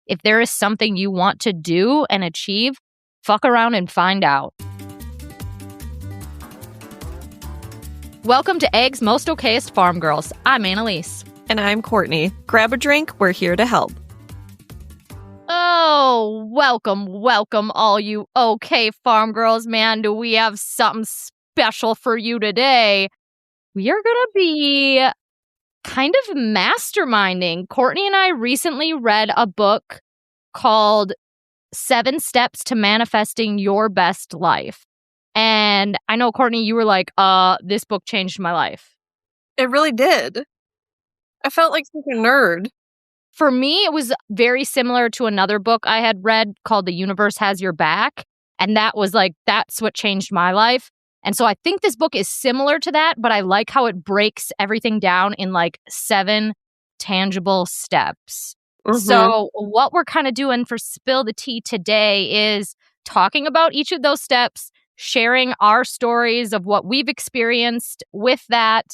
If there is something you want to do and achieve, fuck around and find out. Welcome to Egg's Most Okayest Farm Girls. I'm Annalise. And I'm Courtney. Grab a drink. We're here to help. Oh, welcome, all you okay farm girls. Man, do we have something special for you today. We are going to be kind of masterminding. Courtney and I recently read a book called 7 Steps to Manifesting Your Best Life. And I know, Courtney, you were like, this book changed my life. It really did. I felt like such a nerd. For me, it was very similar to another book I had read called The Universe Has Your Back. And that was like, that's what changed my life. And so I think this book is similar to that, but I like how it breaks everything down in like 7 tangible steps. Mm-hmm. So what we're kind of doing for Spill the Tea today is talking about each of those steps, sharing our stories of what we've experienced with that.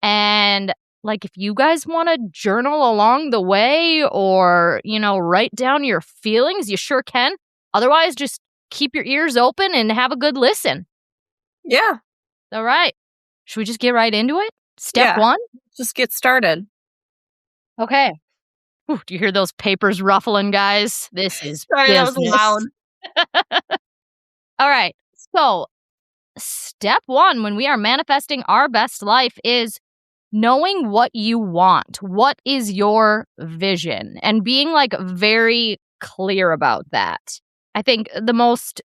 And like, if you guys want to journal along the way or, write down your feelings, you sure can. Otherwise, just keep your ears open and have a good listen. Yeah. All right. Should we just get right into it? Step 1? Just get started. Okay. Ooh, do you hear those papers ruffling, guys? This is Sorry, business. that was loud. All right. So, step 1 when we are manifesting our best life is knowing what you want. What is your vision? And being like very clear about that. I think the most,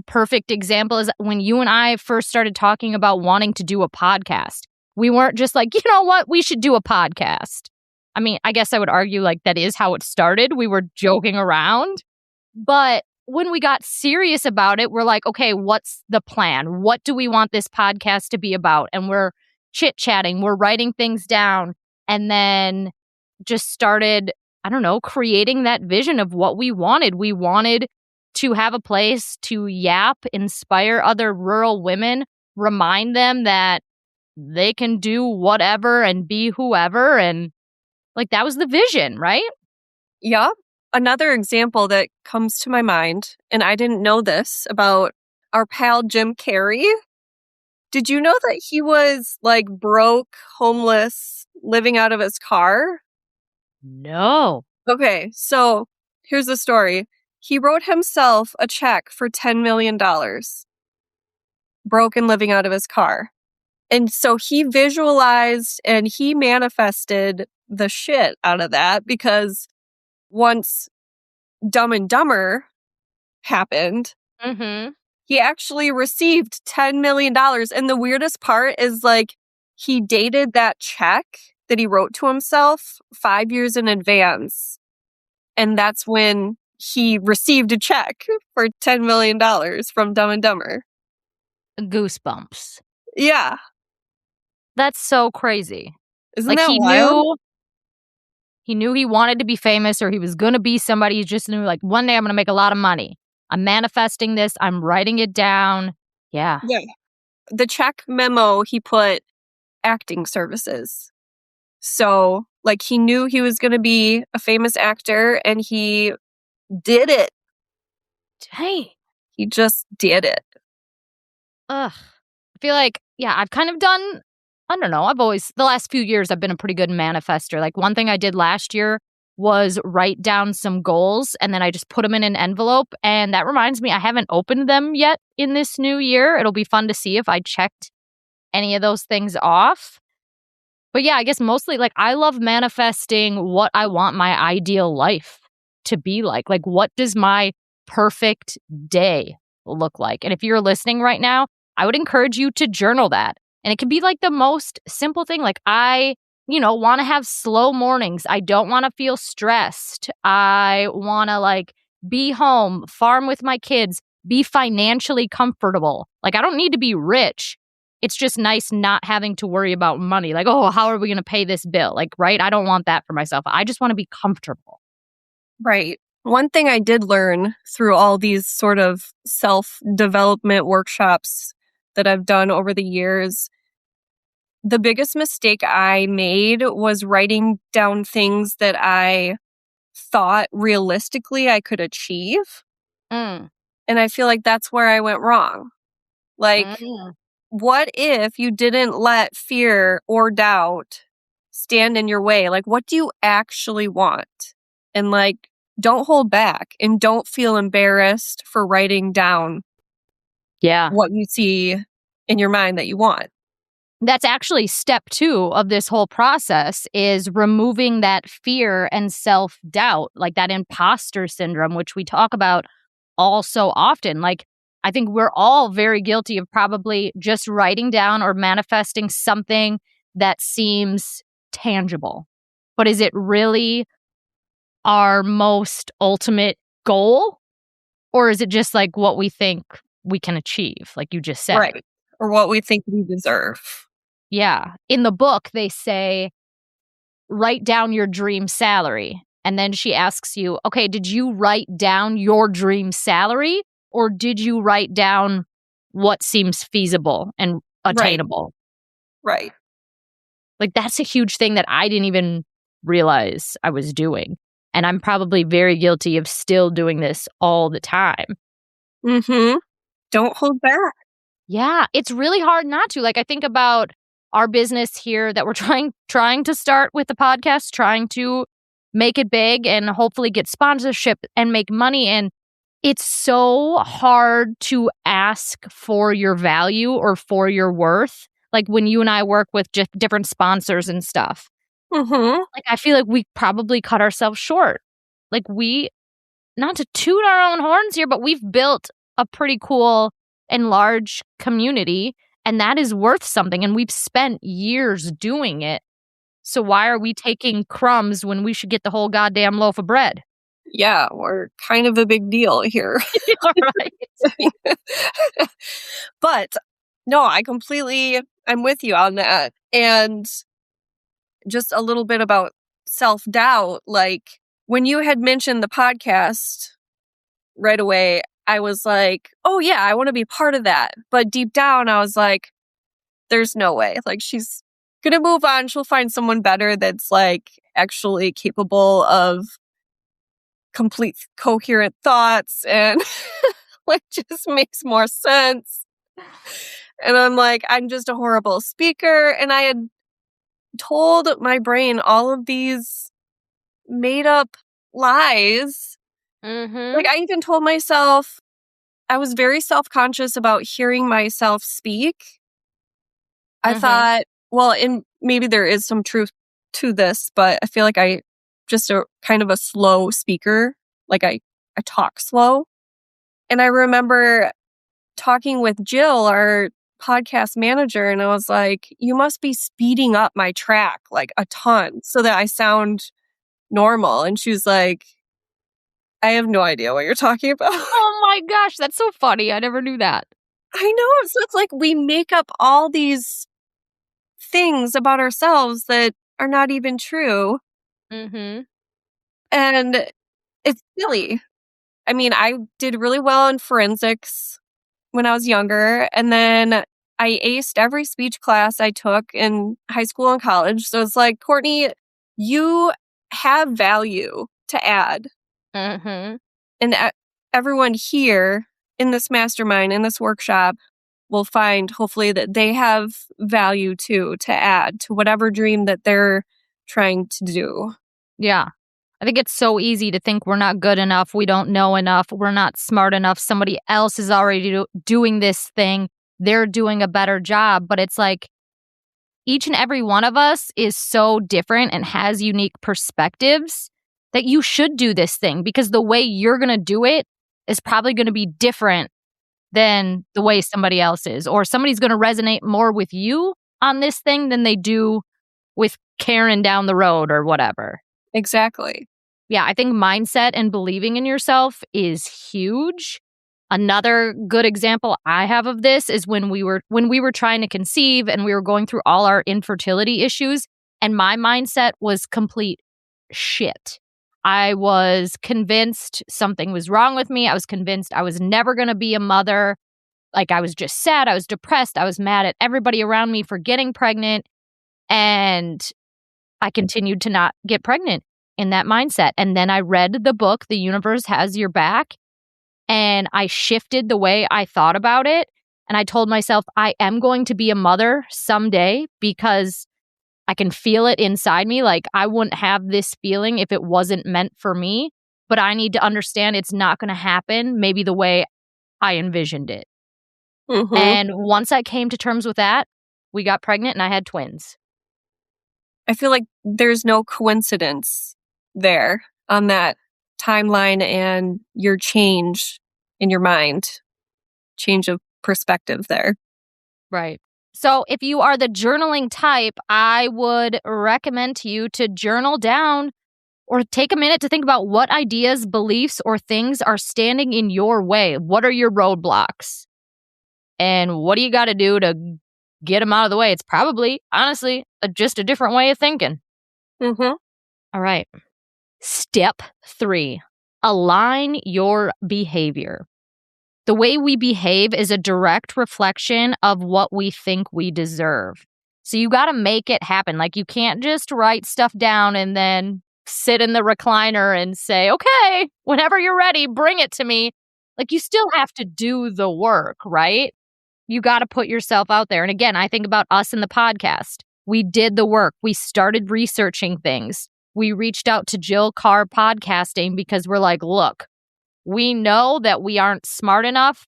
perfect example is when you and I first started talking about wanting to do a podcast. We weren't just like, you know what, we should do a podcast. I mean, I guess I would argue like that is how it started. We were joking around. But when we got serious about it, we're like, okay, what's the plan? What do we want this podcast to be about? And we're chit-chatting, we're writing things down, and then just started, creating that vision of what we wanted. We wanted to have a place to yap, inspire other rural women, remind them that they can do whatever and be whoever. And like, that was the vision, right? Yeah. Another example that comes to my mind, and I didn't know this about our pal Jim Carrey. Did you know that he was like broke, homeless, living out of his car? No. Okay, so here's the story. He wrote himself a check for $10 million, broke and living out of his car. And so he visualized and he manifested the shit out of that because once Dumb and Dumber happened, he actually received $10 million. And the weirdest part is like he dated that check that he wrote to himself 5 years in advance. And that's when he received a check for $10 million from Dumb and Dumber. Goosebumps. Yeah. That's so crazy. Isn't that wild? He knew he wanted to be famous or he was going to be somebody. He just knew like one day I'm going to make a lot of money. I'm manifesting this. I'm writing it down. Yeah. The check memo, he put acting services. So like he knew he was going to be a famous actor and he did it. Hey. He just did it. Ugh. I feel like, I've kind of done, the last few years I've been a pretty good manifester. Like one thing I did last year was write down some goals and then I just put them in an envelope. And that reminds me, I haven't opened them yet in this new year. It'll be fun to see if I checked any of those things off. But I guess mostly like I love manifesting what I want my ideal life to be like. Like, what does my perfect day look like? And if you're listening right now, I would encourage you to journal that. And it can be like the most simple thing. Like I want to have slow mornings. I don't want to feel stressed. I want to like be home, farm with my kids, be financially comfortable. Like I don't need to be rich. It's just nice not having to worry about money. Like, oh, how are we going to pay this bill? Like, right? I don't want that for myself. I just want to be comfortable. Right. One thing I did learn through all these sort of self-development workshops that I've done over the years, the biggest mistake I made was writing down things that I thought realistically I could achieve. Mm. And I feel like that's where I went wrong. Like, Mm. what if you didn't let fear or doubt stand in your way? Like, what do you actually want? And like, don't hold back and don't feel embarrassed for writing down Yeah. what you see in your mind that you want. That's actually step 2 of this whole process is removing that fear and self-doubt, like that imposter syndrome, which we talk about all so often. Like, I think we're all very guilty of probably just writing down or manifesting something that seems tangible. But is it really our most ultimate goal? Or is it just like what we think we can achieve, like you just said? Right. Or what we think we deserve. Yeah. In the book, they say, write down your dream salary. And then she asks you, okay, did you write down your dream salary or did you write down what seems feasible and Right. attainable? Right. Like, that's a huge thing that I didn't even realize I was doing. And I'm probably very guilty of still doing this all the time. Mm-hmm. Don't hold back. Yeah, it's really hard not to. Like, I think about our business here that we're trying to start with the podcast, trying to make it big and hopefully get sponsorship and make money. And it's so hard to ask for your value or for your worth. Like when you and I work with just different sponsors and stuff. Mm-hmm. Like, I feel like we probably cut ourselves short. Like, not to toot our own horns here, but we've built a pretty cool and large community, and that is worth something. And we've spent years doing it. So why are we taking crumbs when we should get the whole goddamn loaf of bread? Yeah, we're kind of a big deal here. All right. But no, I'm with you on that. And just a little bit about self-doubt. Like when you had mentioned the podcast right away, I was like, oh yeah, I want to be part of that. But deep down, I was like, there's no way. Like she's going to move on. She'll find someone better that's like actually capable of complete coherent thoughts and like just makes more sense. And I'm like, I'm just a horrible speaker. And I had told my brain all of these made up lies. Mm-hmm. Like I even told myself I was very self-conscious about hearing myself speak. I thought, well, and maybe there is some truth to this, but I feel like I just a kind of a slow speaker. Like I talk slow. And I remember talking with Jill, our podcast manager, and I was like, you must be speeding up my track like a ton so that I sound normal. And she was like, I have no idea what you're talking about. Oh my gosh, that's so funny. I never knew that. I know. So it's like we make up all these things about ourselves that are not even true. Mm-hmm. And it's silly. I mean, I did really well in forensics when I was younger. And then I aced every speech class I took in high school and college. So it's like, Courtney, you have value to add. Mm-hmm. And everyone here in this mastermind, in this workshop, will find hopefully that they have value too to add to whatever dream that they're trying to do. Yeah. I think it's so easy to think we're not good enough, we don't know enough, we're not smart enough, somebody else is already doing this thing, they're doing a better job. But it's like each and every one of us is so different and has unique perspectives that you should do this thing because the way you're going to do it is probably going to be different than the way somebody else is. Or somebody's going to resonate more with you on this thing than they do with Karen down the road or whatever. Exactly. Yeah, I think mindset and believing in yourself is huge. Another good example I have of this is when we were trying to conceive and we were going through all our infertility issues and my mindset was complete shit. I was convinced something was wrong with me. I was convinced I was never going to be a mother. Like I was just sad, I was depressed, I was mad at everybody around me for getting pregnant and I continued to not get pregnant. in that mindset. And then I read the book, The Universe Has Your Back, and I shifted the way I thought about it. And I told myself, I am going to be a mother someday because I can feel it inside me. Like, I wouldn't have this feeling if it wasn't meant for me. But I need to understand it's not going to happen maybe the way I envisioned it. Mm-hmm. And once I came to terms with that, we got pregnant and I had twins. I feel like there's no coincidence there on that timeline and your change in your mind, change of perspective there. Right. So if you are the journaling type, I would recommend to you to journal down or take a minute to think about what ideas, beliefs, or things are standing in your way. What are your roadblocks? And what do you got to do to get them out of the way? It's probably, honestly, just a different way of thinking. Mm-hmm. All right. Step 3, align your behavior. The way we behave is a direct reflection of what we think we deserve. So you got to make it happen. Like, you can't just write stuff down and then sit in the recliner and say, okay, whenever you're ready, bring it to me. Like, you still have to do the work, right? You got to put yourself out there. And again, I think about us in the podcast. We did the work. We started researching things. We reached out to Jill Carr Podcasting because we're like, look, we know that we aren't smart enough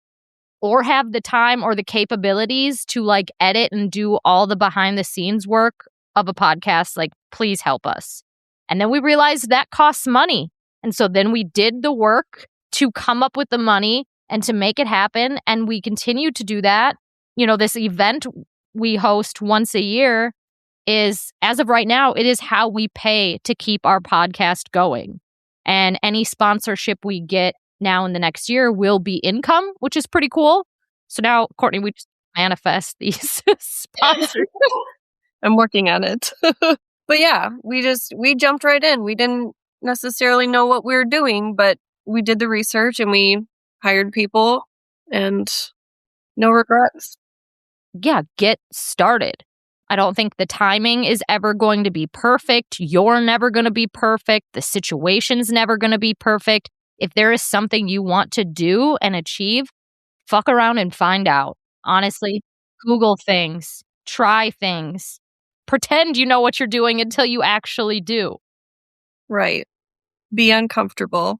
or have the time or the capabilities to like edit and do all the behind the scenes work of a podcast. Like, please help us. And then we realized that costs money. And so then we did the work to come up with the money and to make it happen. And we continue to do that. You know, this event we host once a year is, as of right now, it is how we pay to keep our podcast going. And any sponsorship we get now in the next year will be income, which is pretty cool. So now, Courtney, we just manifest these sponsors. I'm working on it. But yeah, we jumped right in. We didn't necessarily know what we were doing, but we did the research and we hired people, and no regrets. Yeah, get started. I don't think the timing is ever going to be perfect. You're never going to be perfect. The situation's never going to be perfect. If there is something you want to do and achieve, fuck around and find out. Honestly, Google things, try things, pretend you know what you're doing until you actually do. Right. Be uncomfortable.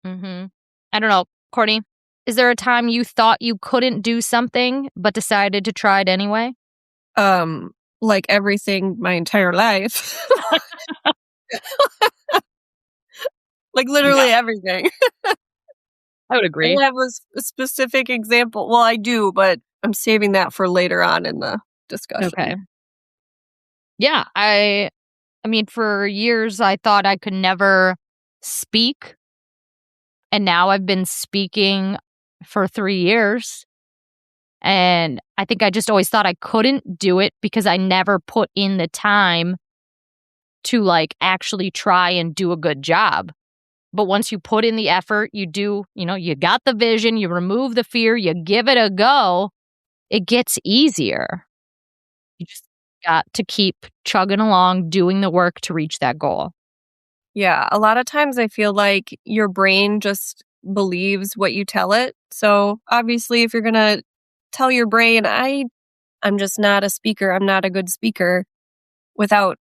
Mm-hmm. I don't know, Courtney, is there a time you thought you couldn't do something but decided to try it anyway? Like everything my entire life. Like literally everything. I would agree. I don't have a specific example. Well, I do, but I'm saving that for later on in the discussion. Okay. Yeah, I mean, for years I thought I could never speak. And now I've been speaking for 3 years. And I think I just always thought I couldn't do it because I never put in the time to like actually try and do a good job. But once you put in the effort, you do, you got the vision, you remove the fear, you give it a go, it gets easier. You just got to keep chugging along, doing the work to reach that goal. Yeah, a lot of times I feel like your brain just believes what you tell it. So obviously, if you're going to tell your brain, I'm just not a speaker, I'm not a good speaker, without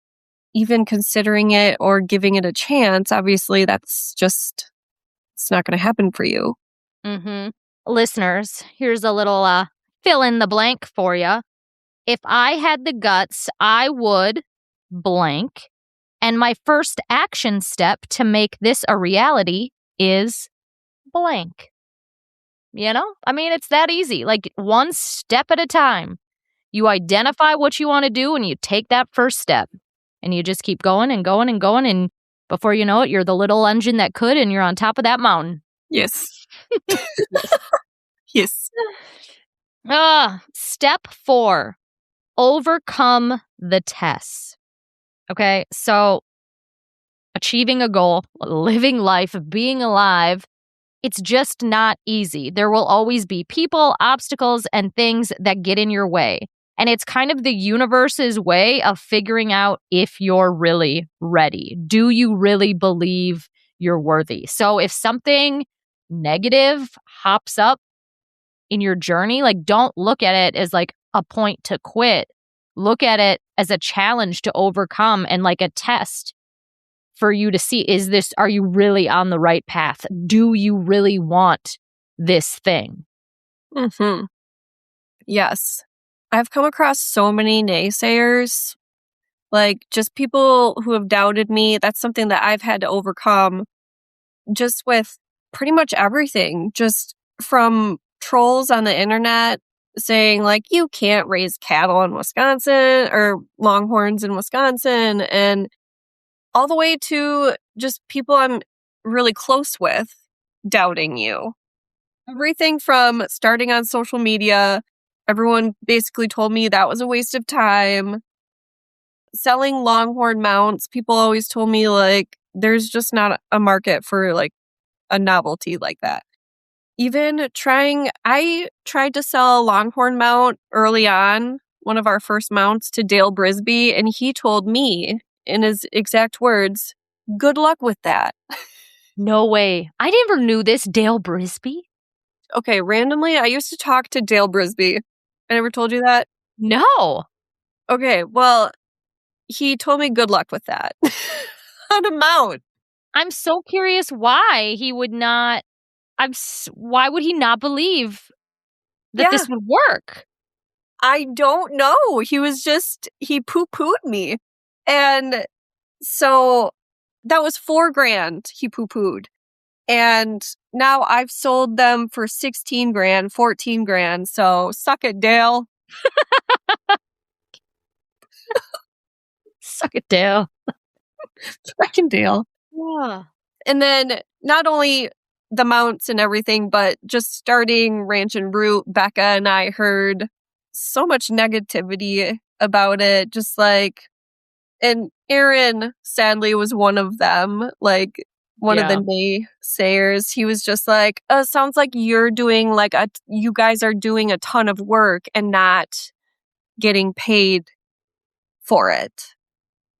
even considering it or giving it a chance, obviously it's not going to happen for you. Mm-hmm. Listeners, here's a little fill in the blank for you. If I had the guts, I would blank. And my first action step to make this a reality is blank. I mean, it's that easy. Like, one step at a time. You identify what you want to do and you take that first step. And you just keep going and going and going. And before you know it, you're the little engine that could, and you're on top of that mountain. Yes. Yes. Step 4, overcome the tests. Okay, so achieving a goal, living life, being alive, it's just not easy. There will always be people, obstacles, and things that get in your way. And it's kind of the universe's way of figuring out if you're really ready. Do you really believe you're worthy? So if something negative hops up in your journey, like don't look at it as like a point to quit. Look at it as a challenge to overcome and like a test for you to see, are you really on the right path? Do you really want this thing? Mm-hmm. Yes. I've come across so many naysayers, like just people who have doubted me. That's something that I've had to overcome just with pretty much everything, just from trolls on the internet saying like, you can't raise cattle in Wisconsin or longhorns in Wisconsin, and all the way to just people I'm really close with doubting you. Everything from starting on social media, everyone basically told me that was a waste of time. Selling longhorn mounts, people always told me like there's just not a market for like a novelty like that. I tried to sell a longhorn mount early on, one of our first mounts, to Dale Brisby, and he told me in his exact words, good luck with that. No way. I never knew this. Dale Brisby? Okay, randomly, I used to talk to Dale Brisby. I never told you that? No. Okay, well, he told me good luck with that. On a mount. I'm so curious why he would not. Why would he not believe that Yeah, this would work? I don't know. He poo-pooed me. And so that was $4,000 he poo-pooed. And now I've sold them for 16 grand, 14 grand. So suck it, Dale. Suck it, Dale. Fucking Dale. Yeah. And then not only the mounts and everything, but just starting Ranch and Root, Becca and I heard so much negativity about it. Just like, and Aaron sadly was one of them, like one of the naysayers. He was just like, sounds like you guys are doing a ton of work and not getting paid for it.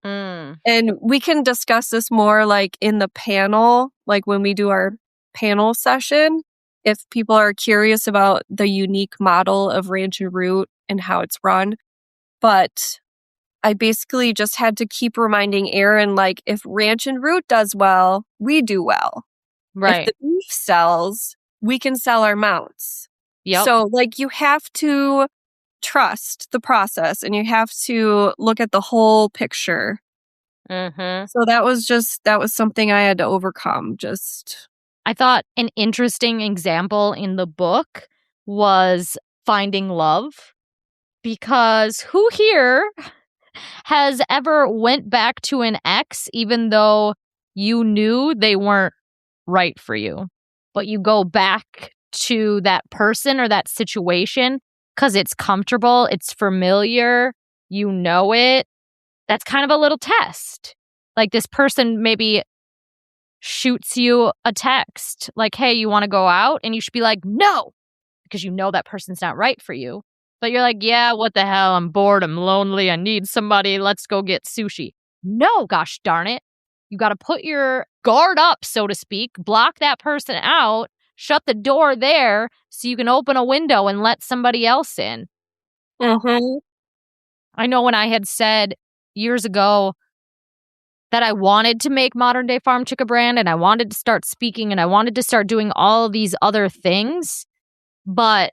Mm. And we can discuss this more like in the panel, like when we do our panel session, if people are curious about the unique model of Ranch and Root and how it's run. But I basically just had to keep reminding Aaron, like, if Ranch and Root does well, we do well. If Right. the beef sells, we can sell our mounts. Yep. So, like, you have to trust the process and you have to look at the whole picture. Mm-hmm. So that was something I had to overcome. I thought an interesting example in the book was finding love, because who here has ever went back to an ex even though you knew they weren't right for you, but you go back to that person or that situation because it's comfortable, it's familiar, you know it. That's kind of a little test. Like this person maybe shoots you a text like, hey, you want to go out? And you should be like, no, because you know that person's not right for you. But you're like, yeah, what the hell? I'm bored. I'm lonely. I need somebody. Let's go get sushi. No, gosh darn it. You got to put your guard up, so to speak, block that person out, shut the door there so you can open a window and let somebody else in. Mm-hmm. I know when I had said years ago that I wanted to make Modern Day Farm Chick a brand and I wanted to start speaking and I wanted to start doing all these other things, but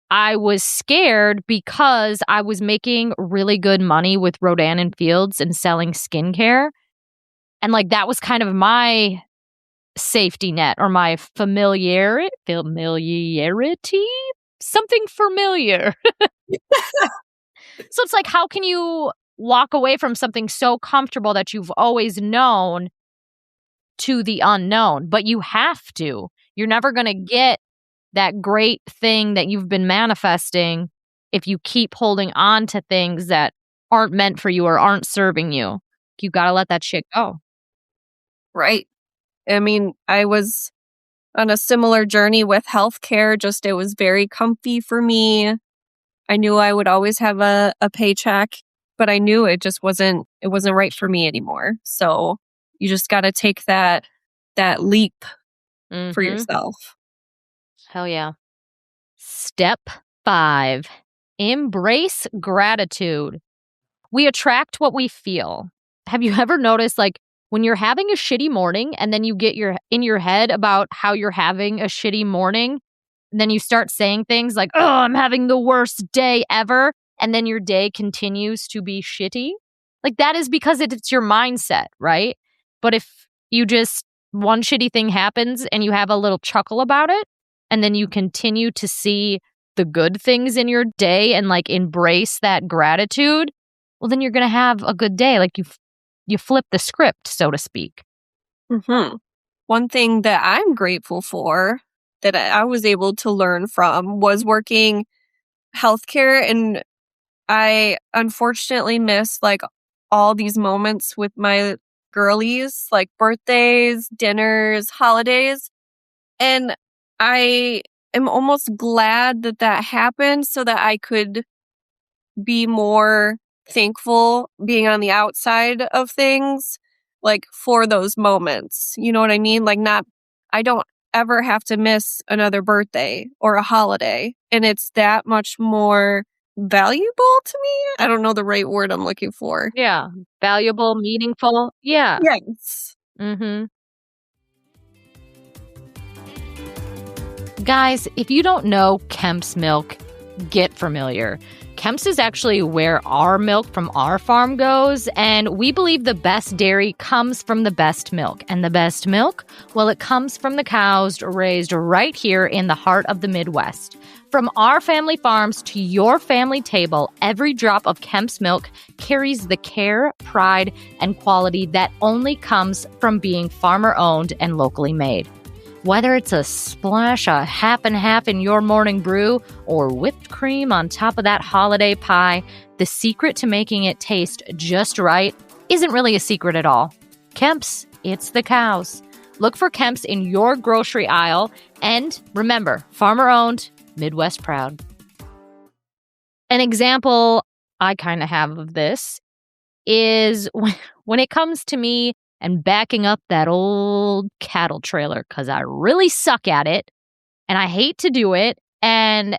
I was scared because I was making really good money with Rodan and Fields and selling skincare. And like that was kind of my safety net or my familiarity, something familiar. So it's like, how can you walk away from something so comfortable that you've always known to the unknown? But you have to. You're never going to get that great thing that you've been manifesting if you keep holding on to things that aren't meant for you or aren't serving you. You got to let that shit go. Right. I mean, I was on a similar journey with healthcare, just it was very comfy for me. I knew I would always have a paycheck, but I knew it just wasn't right for me anymore. So you just got to take that leap for Mm-hmm. yourself. Hell yeah. Step 5, embrace gratitude. We attract what we feel. Have you ever noticed, like, when you're having a shitty morning and then you get in your head about how you're having a shitty morning, and then you start saying things like, oh, I'm having the worst day ever, and then your day continues to be shitty? Like, that is because it's your mindset, right? But if you just, one shitty thing happens and you have a little chuckle about it, and then you continue to see the good things in your day and like embrace that gratitude, well, then you're going to have a good day. Like you flip the script, so to speak. Mm-hmm. One thing that I'm grateful for that I was able to learn from was working healthcare. And I unfortunately missed like all these moments with my girlies, like birthdays, dinners, holidays. And I am almost glad that that happened so that I could be more thankful being on the outside of things, like for those moments. You know what I mean? Like, I don't ever have to miss another birthday or a holiday. And it's that much more valuable to me. I don't know the right word I'm looking for. Yeah. Valuable, meaningful. Yeah. Yes. Mm-hmm. Guys, if you don't know Kemp's milk, get familiar. Kemp's is actually where our milk from our farm goes, and we believe the best dairy comes from the best milk. And the best milk, well, it comes from the cows raised right here in the heart of the Midwest. From our family farms to your family table, every drop of Kemp's milk carries the care, pride, and quality that only comes from being farmer-owned and locally made. Whether it's a splash of half and half in your morning brew or whipped cream on top of that holiday pie, the secret to making it taste just right isn't really a secret at all. Kemp's, it's the cows. Look for Kemp's in your grocery aisle, and remember, farmer-owned, Midwest proud. An example I kind of have of this is when it comes to me and backing up that old cattle trailer, because I really suck at it and I hate to do it. And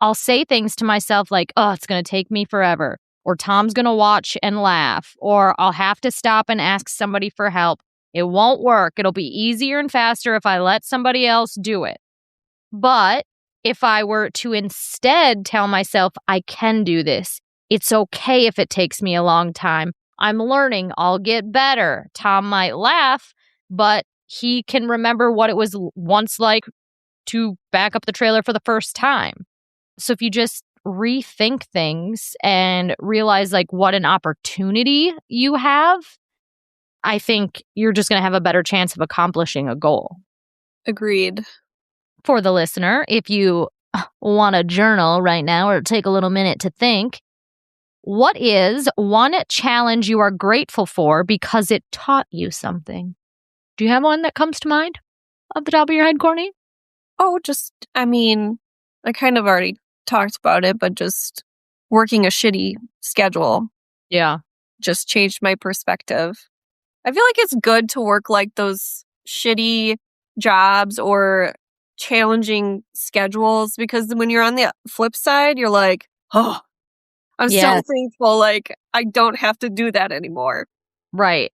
I'll say things to myself like, oh, it's going to take me forever, or Tom's going to watch and laugh, or I'll have to stop and ask somebody for help. It won't work. It'll be easier and faster if I let somebody else do it. But if I were to instead tell myself I can do this, it's okay if it takes me a long time. I'm learning. I'll get better. Tom might laugh, but he can remember what it was once like to back up the trailer for the first time. So if you just rethink things and realize like what an opportunity you have, I think you're just going to have a better chance of accomplishing a goal. Agreed. For the listener, if you want to journal right now or take a little minute to think, what is one challenge you are grateful for because it taught you something? Do you have one that comes to mind off the top of your head, Courtney? Oh, I kind of already talked about it, but just working a shitty schedule. Yeah. Just changed my perspective. I feel like it's good to work like those shitty jobs or challenging schedules, because when you're on the flip side, you're like, oh, I'm so thankful, like, I don't have to do that anymore. Right.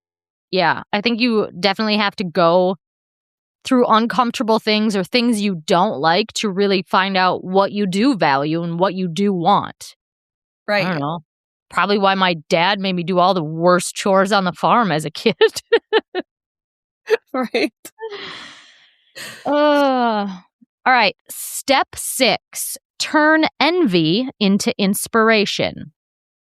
Yeah. I think you definitely have to go through uncomfortable things or things you don't like to really find out what you do value and what you do want. Right. I don't know. Probably why my dad made me do all the worst chores on the farm as a kid. Right. All right. Step 6, turn envy into inspiration.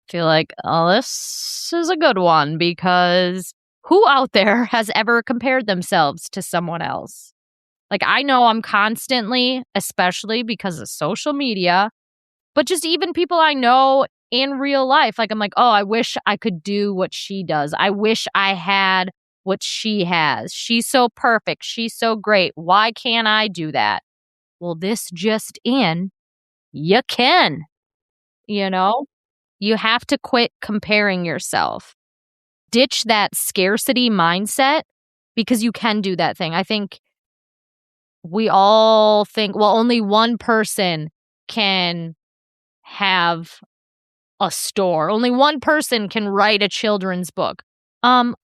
Feel like, oh, this is a good one, because who out there has ever compared themselves to someone else? Like, I know I'm constantly, especially because of social media, but just even people I know in real life, like, I'm like, oh, I wish I could do what she does. I wish I had what she has. She's so perfect. She's so great. Why can't I do that? Well, this just in, you can. You know, you have to quit comparing yourself. Ditch that scarcity mindset because you can do that thing. I think we all think, well, only one person can have a store. Only one person can write a children's book.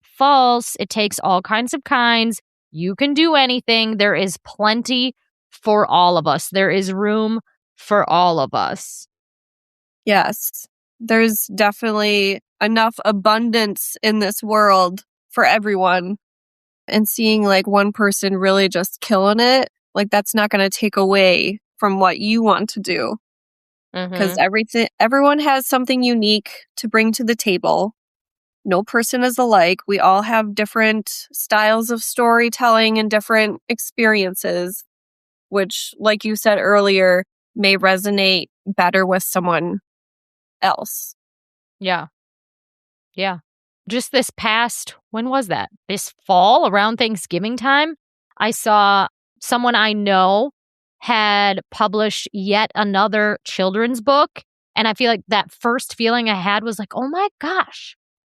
False. It takes all kinds of kinds. You can do anything. There is plenty for all of us. There is room for all of us. Yes. There's definitely enough abundance in this world for everyone. And seeing like one person really just killing it, like that's not going to take away from what you want to do. Because everyone has something unique to bring to the table. No person is alike. We all have different styles of storytelling and different experiences, which, like you said earlier, may resonate better with someone else. Yeah. Yeah. Just this past, when was that? This fall around Thanksgiving time, I saw someone I know had published yet another children's book. And I feel like that first feeling I had was like, oh my gosh,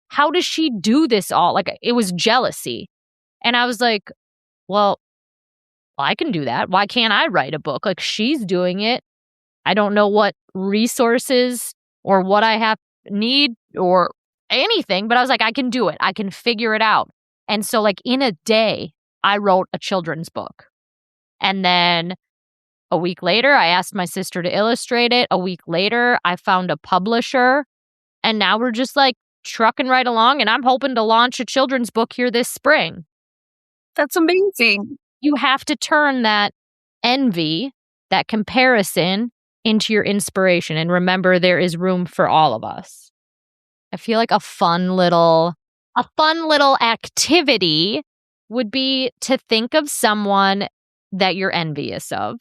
how does she do this all? Like it was jealousy. And I was like, well, I can do that. Why can't I write a book? Like she's doing it. I don't know what resources or what I have need or anything, but I was like, I can do it. I can figure it out. And so like in a day, I wrote a children's book. And then a week later, I asked my sister to illustrate it. A week later, I found a publisher. And now we're just like trucking right along. And I'm hoping to launch a children's book here this spring. That's amazing. You have to turn that envy, that comparison, into your inspiration. And remember, there is room for all of us. I feel like a fun little activity would be to think of someone that you're envious of.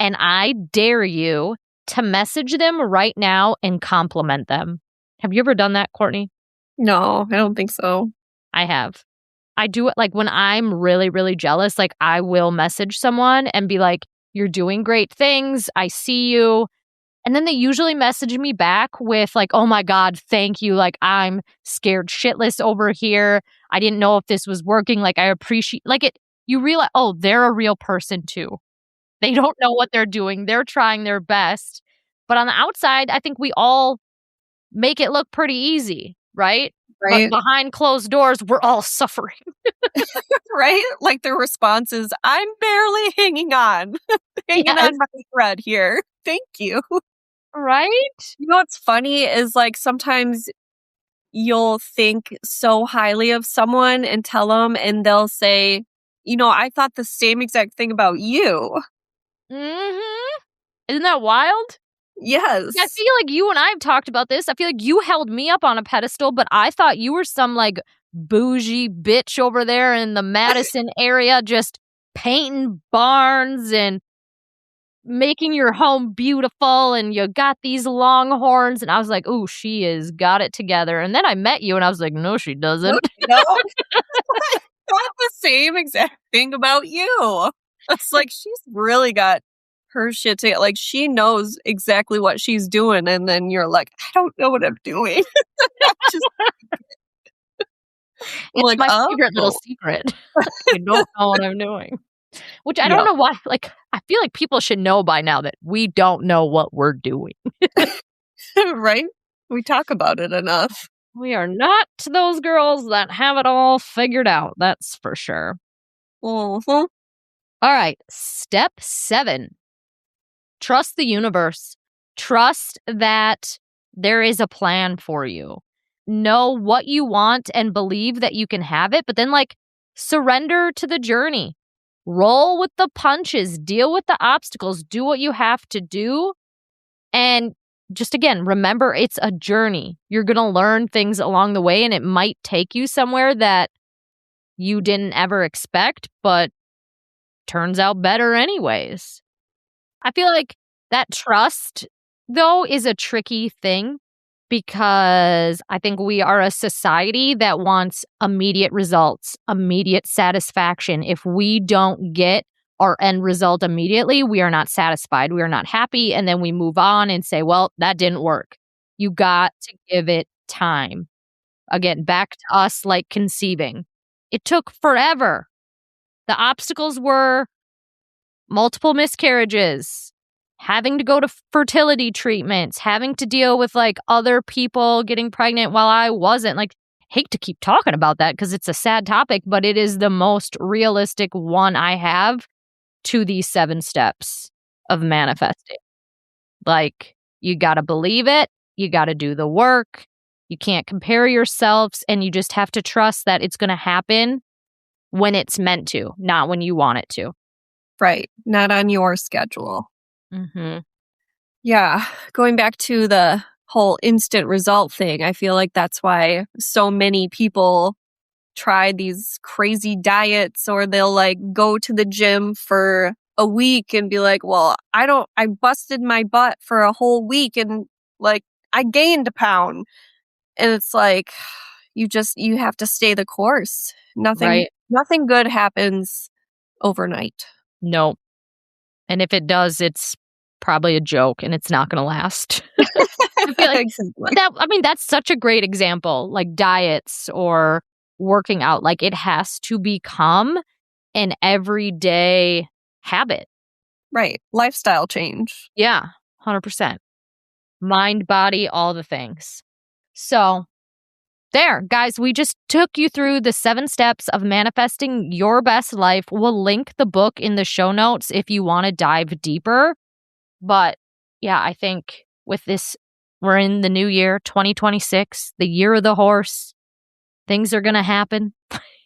And I dare you to message them right now and compliment them. Have you ever done that, Courtney? No, I don't think so. I have. I do it like when I'm really, really jealous, like I will message someone and be like, you're doing great things. I see you. And then they usually message me back with like, oh my God, thank you. Like I'm scared shitless over here. I didn't know if this was working. Like I appreciate like it. You realize, oh, they're a real person too. They don't know what they're doing. They're trying their best. But on the outside, I think we all make it look pretty easy, right? Right. But behind closed doors, we're all suffering. Right? Like the response is, I'm barely hanging on. Hanging on by a thread here. Thank you. Right? You know what's funny is like sometimes you'll think so highly of someone and tell them and they'll say, you know, I thought the same exact thing about you. Mm-hmm. Isn't that wild? Yes. I feel like you and I have talked about this. I feel like you held me up on a pedestal, but I thought you were some like bougie bitch over there in the Madison area just painting barns and making your home beautiful, and you got these long horns. And I was like, ooh, she has got it together. And then I met you and I was like, no, she doesn't. No. I thought the same exact thing about you. It's like she's really got her shit together. Like she knows exactly what she's doing. And then you're like, I don't know what I'm doing. Just, it's like, my favorite little secret. I don't know what I'm doing. Which I don't know why. Like, I feel like people should know by now that we don't know what we're doing. Right? We talk about it enough. We are not those girls that have it all figured out. That's for sure. Mm-hmm. All right. Step 7. Trust the universe. Trust that there is a plan for you. Know what you want and believe that you can have it, but then like surrender to the journey. Roll with the punches, deal with the obstacles, do what you have to do. And just again, remember it's a journey. You're going to learn things along the way, and it might take you somewhere that you didn't ever expect, but turns out better anyways. I feel like that trust, though, is a tricky thing because I think we are a society that wants immediate results, immediate satisfaction. If we don't get our end result immediately, we are not satisfied. We are not happy. And then we move on and say, well, that didn't work. You got to give it time. Again, back to us like conceiving. It took forever. The obstacles were multiple miscarriages, having to go to fertility treatments, having to deal with like other people getting pregnant while I wasn't. Like, hate to keep talking about that because it's a sad topic, but it is the most realistic one I have to these 7 steps of manifesting. Like, you got to believe it. You got to do the work. You can't compare yourselves, and you just have to trust that it's going to happen when it's meant to, not when you want it to. Right. Not on your schedule. Mm-hmm. Yeah. Going back to the whole instant result thing, I feel like that's why so many people try these crazy diets, or they'll like go to the gym for a week and be like, well, I busted my butt for a whole week and like I gained a pound. And it's like, you have to stay the course. Nothing good happens overnight. No. And if it does, it's probably a joke and it's not going to last. I feel like, Exactly. that's such a great example, like diets or working out. Like, it has to become an everyday habit. Right. Lifestyle change. Yeah, 100%. Mind, body, all the things. So there, guys, we just took you through the 7 steps of manifesting your best life. We'll link the book in the show notes if you want to dive deeper. But yeah, I think with this, we're in the new year, 2026, the year of the horse. Things are going to happen.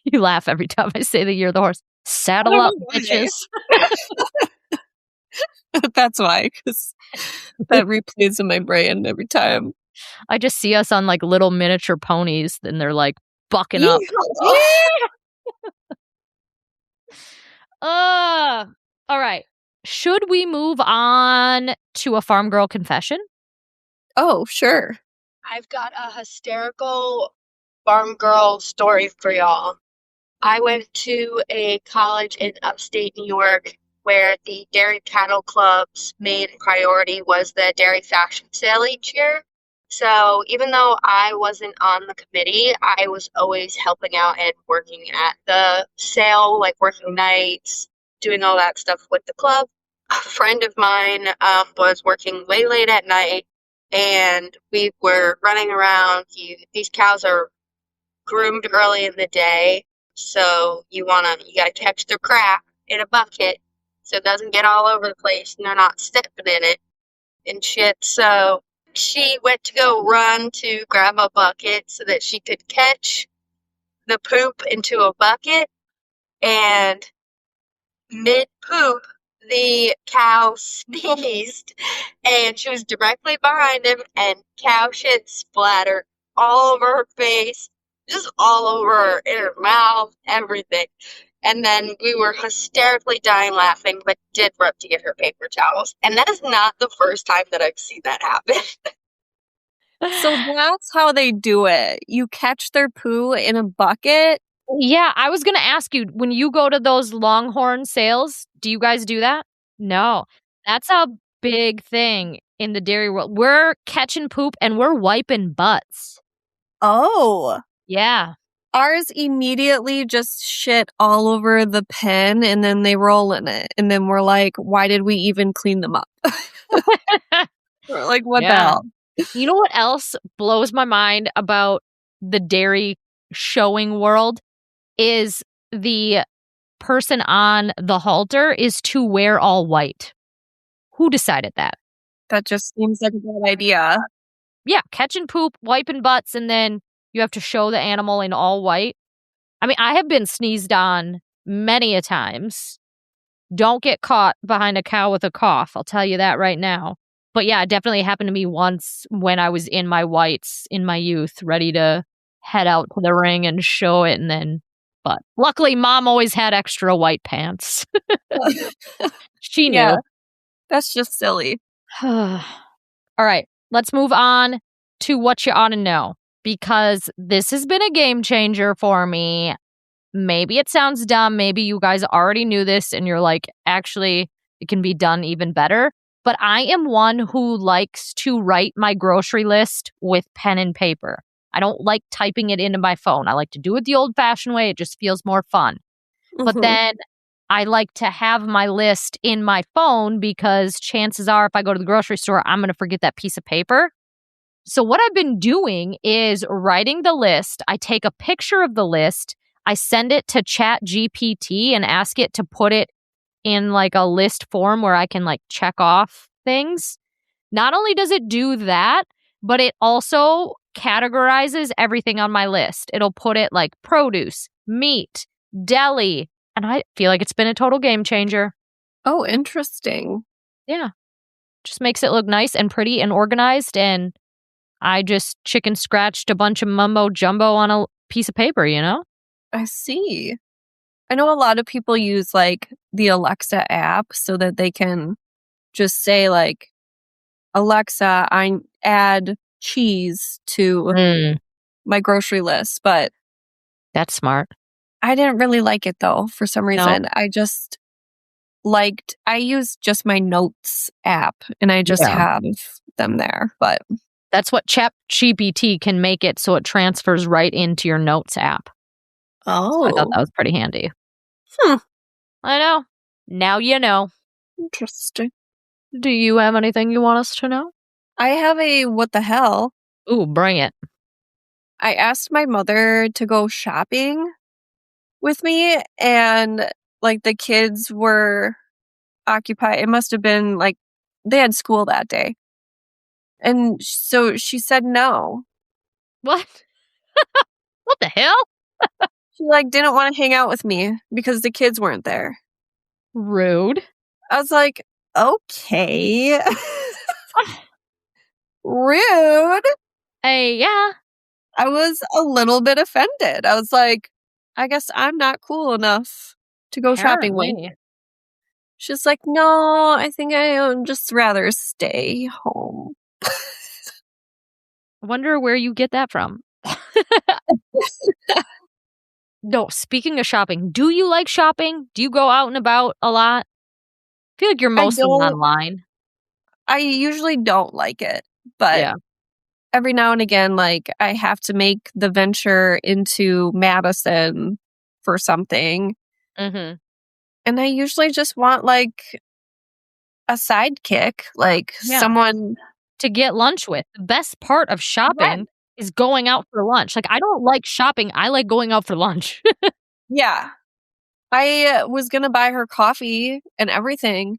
You laugh every time I say the year of the horse. Saddle up, bitches. That's why, because that replays in my brain every time. I just see us on like little miniature ponies, and they're like bucking up. All right. Should we move on to a farm girl confession? Oh, sure. I've got a hysterical farm girl story for y'all. I went to a college in upstate New York where the dairy cattle club's main priority was the dairy fashion sale each year. So even though I wasn't on the committee, I was always helping out and working at the sale, like working nights, doing all that stuff with the club. A friend of mine was working way late at night, and we were running around. These cows are groomed early in the day, so you gotta catch their crap in a bucket so it doesn't get all over the place and they're not stepping in it and shit. So she went to go run to grab a bucket so that she could catch the poop into a bucket, and mid poop, the cow sneezed, and she was directly behind him, and cow shit splattered all over her face, just all over her, in her mouth, everything. And then we were hysterically dying laughing, but did run to get her paper towels. And that is not the first time that I've seen that happen. So that's how they do it. You catch their poo in a bucket. Yeah, I was going to ask you, when you go to those Longhorn sales, do you guys do that? No. That's a big thing in the dairy world. We're catching poop and we're wiping butts. Oh. Yeah. Ours immediately just shit all over the pen, and then they roll in it. And then we're like, why did we even clean them up? We're like, what the hell? You know what else blows my mind about the dairy showing world is the person on the halter is to wear all white. Who decided that? That just seems like a good idea. Yeah, catching poop, wiping butts, and then you have to show the animal in all white. I mean, I have been sneezed on many a times. Don't get caught behind a cow with a cough. I'll tell you that right now. But yeah, it definitely happened to me once when I was in my whites in my youth, ready to head out to the ring and show it. But luckily, Mom always had extra white pants. She knew. Yeah, that's just silly. All right, let's move on to what you ought to know, because this has been a game changer for me. maybe it sounds dumb. Maybe you guys already knew this and you're like, actually, it can be done even better. But I am one who likes to write my grocery list with pen and paper. I don't like typing it into my phone. I like to do it the old-fashioned way. It just feels more fun. But then I like to have my list in my phone because chances are if I go to the grocery store, I'm going to forget that piece of paper. So what I've been doing is writing the list. I take a picture of the list. I send it to ChatGPT and ask it to put it in like a list form where I can like check off things. Not only does it do that, but it also categorizes everything on my list. It'll put it like produce, meat, deli, and I feel like it's been a total game changer. Oh, interesting. Yeah. Just makes it look nice and pretty and organized, and I just chicken scratched a bunch of mumbo jumbo on a piece of paper, you know? I see. I know a lot of people use like the Alexa app so that they can just say like, Alexa, I add cheese to my grocery list. But That's smart. I didn't really like it though, for some reason. I just I use just my notes app and I just have them there. But that's what ChatGPT can make it so it transfers right into your notes app. So I thought that was pretty handy. I know. Now you know. Interesting. Do you have anything you want us to know? I have a what the hell. Ooh, bring it. I asked my mother to go shopping with me, and like the kids were occupied. It must have been like they had school that day. And so she said no. What? What the hell? She like didn't want to hang out with me because the kids weren't there. Rude. I was like, okay. Rude. Hey, yeah. I was a little bit offended. I was like, I guess I'm not cool enough to go shopping with. Apparently. She's like, no, I think I would just rather stay home. I wonder where you get that from. No, speaking of shopping, do you like shopping? Do you go out and about a lot? I feel like you're mostly online. I usually don't like it, but every now and again, like I have to make the venture into Madison for something. And I usually just want like a sidekick, like someone to get lunch with. The best part of shopping is going out for lunch. Like, I don't like shopping. I like going out for lunch. Yeah. I was going to buy her coffee and everything.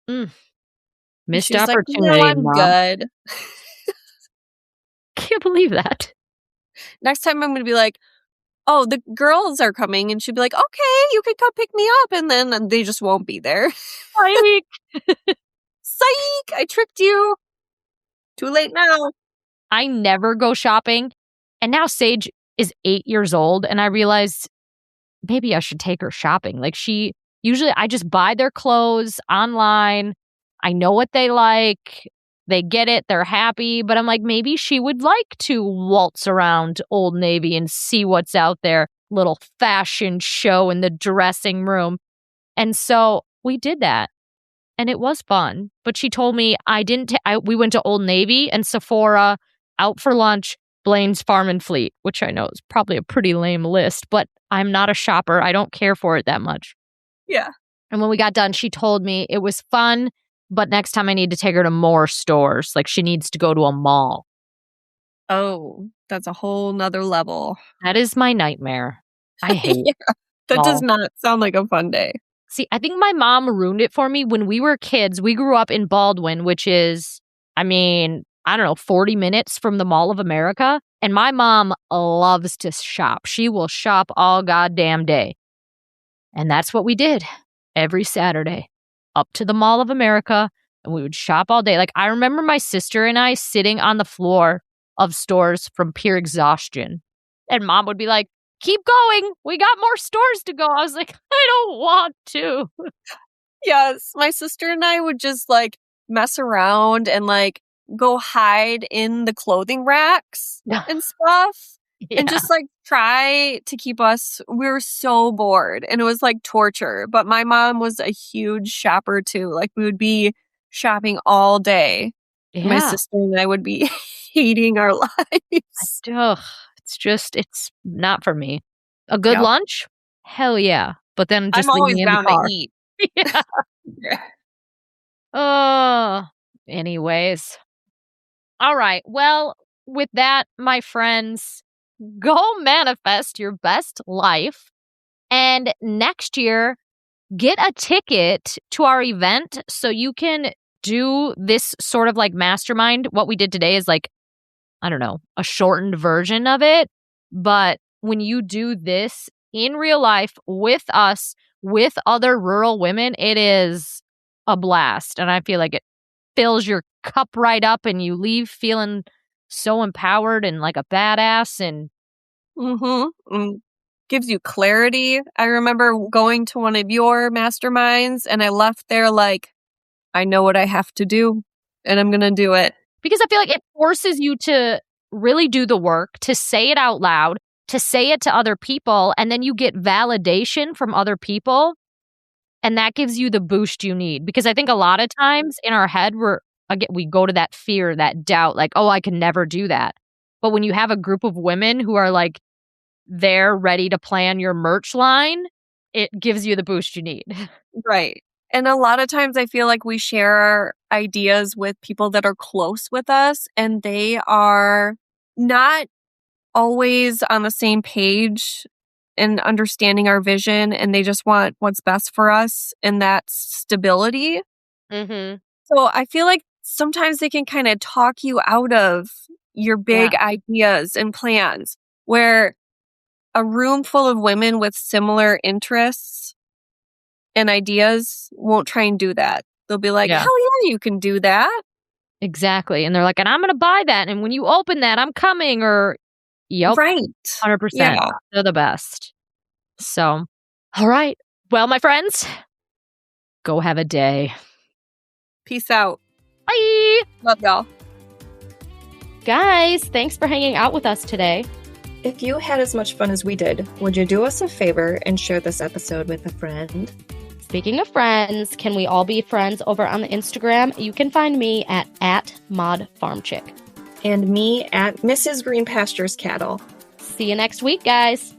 Missed She's opportunity, like, no, I'm good. Can't believe that. Next time I'm going to be like, oh, the girls are coming. And she'd be like, okay, you can come pick me up. And then they just won't be there. Psych! I tricked you. Too late now. I never go shopping. And now Sage is 8 years old. And I realized maybe I should take her shopping. Like usually I just buy their clothes online. I know what they like. They get it. They're happy. But I'm like, maybe she would like to waltz around Old Navy and see what's out there. Little fashion show in the dressing room. And so we did that. And it was fun. But she told me we went to Old Navy and Sephora, out for lunch, Blaine's Farm and Fleet, which I know is probably a pretty lame list, but I'm not a shopper. I don't care for it that much. Yeah. And when we got done, she told me it was fun, but next time I need to take her to more stores. Like she needs to go to a mall. Oh, that's a whole nother level. That is my nightmare. I hate it. That does not sound like a fun day. See, I think my mom ruined it for me. When we were kids, we grew up in Baldwin, which is, I don't know, 40 minutes from the Mall of America. And my mom loves to shop. She will shop all goddamn day. And that's what we did every Saturday. Up to the Mall of America, and we would shop all day. Like, I remember my sister and I sitting on the floor of stores from pure exhaustion. And mom would be like, keep going. We got more stores to go. I was like, I don't want to. Yes, my sister and I would just like mess around and like go hide in the clothing racks and stuff. and just like try to keep us, we were so bored and it was like torture. But my mom was a huge shopper too. Like we would be shopping all day. My Yeah. sister and I would be hating our lives. Ugh, it's not for me. A good Yep. lunch? Hell yeah. But then just I'm leave always me in the down car. to eat. Yeah. Yeah. Anyways. All right. Well, with that, my friends, go manifest your best life. And next year, get a ticket to our event so you can do this sort of like mastermind. What we did today is like, I don't know, a shortened version of it. But when you do this in real life with us, with other rural women, it is a blast. And I feel like it fills your cup right up and you leave feeling so empowered and like a badass. And Gives you clarity. I remember going to one of your masterminds and I left there like, I know what I have to do and I'm going to do it. because I feel like it forces you to really do the work, to say it out loud, to say it to other people, and then you get validation from other people. And that gives you the boost you need. Because I think a lot of times in our head, we go to that fear, that doubt, like, oh, I can never do that. But when you have a group of women who are like, they're ready to plan your merch line, it gives you the boost you need. Right. And a lot of times I feel like we share our ideas with people that are close with us and they are not always on the same page and understanding our vision and they just want what's best for us and that's stability. Mm-hmm. So I feel like sometimes they can kind of talk you out of your big ideas and plans where a room full of women with similar interests and ideas won't try and do that. They'll be like, hell yeah, you can do that. Exactly. And they're like, and I'm going to buy that. And when you open that, I'm coming. Or, yep. Right. 100%. Yeah. They're the best. So, all right. Well, my friends, go have a day. Peace out. Bye. Love y'all. Guys, thanks for hanging out with us today. If you had as much fun as we did, would you do us a favor and share this episode with a friend? Speaking of friends, can we all be friends over on the Instagram? You can find me at @modfarmchick. And me at Mrs. Green Pastures Cattle. See you next week, guys.